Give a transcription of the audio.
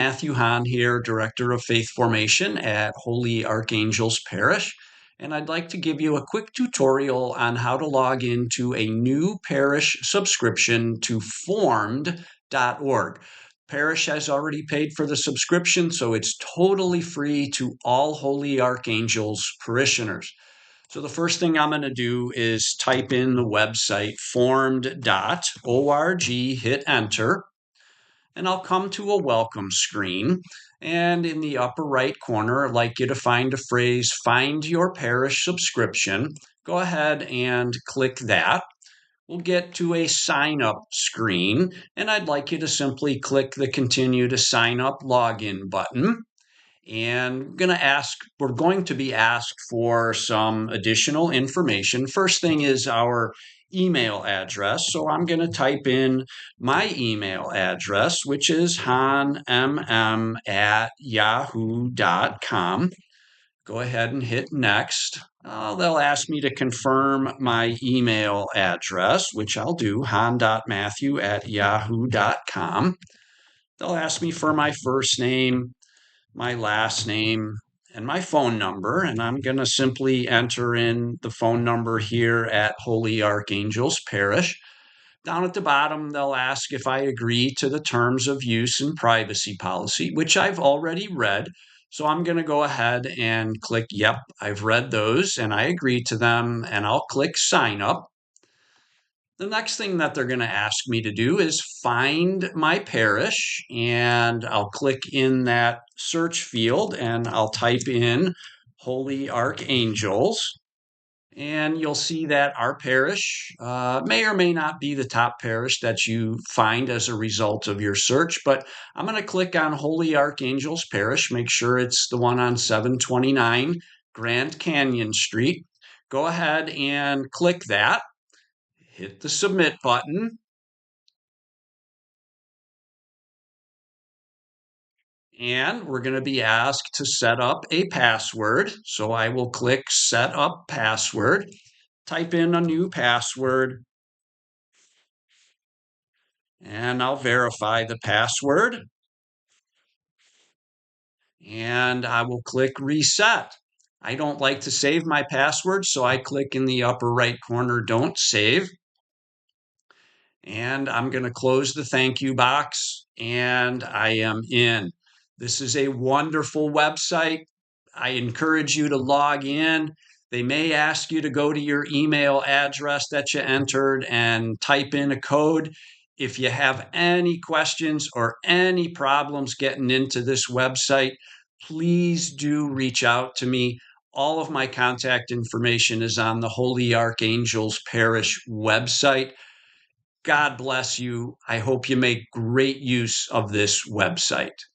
Matthew Hahn here, Director of Faith Formation at Holy Archangels Parish, and I'd like to give you a quick tutorial on how to log into a new parish subscription to formed.org. Parish has already paid for the subscription, so it's totally free to all Holy Archangels parishioners. So the first thing I'm going to do is type in the website formed.org, hit enter, and I'll come to a welcome screen. And in the upper right corner, I'd like you to find a phrase, find your parish subscription. Go ahead and click that. We'll get to a sign up screen, and I'd like you to simply click the continue to sign up login button. And we're going to be asked for some additional information. First thing is our email address. So I'm going to type in my email address, which is hanmm@yahoo.com. Go ahead and hit next. They'll ask me to confirm my email address, which I'll do, han.matthew@yahoo.com. They'll ask me for my first name, my last name, and my phone number, and I'm going to simply enter in the phone number here at Holy Archangels Parish. Down at the bottom, they'll ask if I agree to the terms of use and privacy policy, which I've already read. So I'm going to go ahead and click, yep, I've read those and I agree to them, and I'll click sign up. The next thing that they're going to ask me to do is find my parish, and I'll click in that search field and I'll type in Holy Archangels, and you'll see that our parish may or may not be the top parish that you find as a result of your search, but I'm going to click on Holy Archangels Parish, make sure it's the one on 729 Grand Canyon Street. Go ahead and click that. Hit the submit button, and we're going to be asked to set up a password. So I will click set up password, type in a new password, and I'll verify the password. And I will click reset. I don't like to save my password, so I click in the upper right corner, don't save. And I'm going to close the thank you box, and I am in. This is a wonderful website. I encourage you to log in. They may ask you to go to your email address that you entered and type in a code. If you have any questions or any problems getting into this website, please do reach out to me. All of my contact information is on the Holy Archangels Parish website. God bless you. I hope you make great use of this website.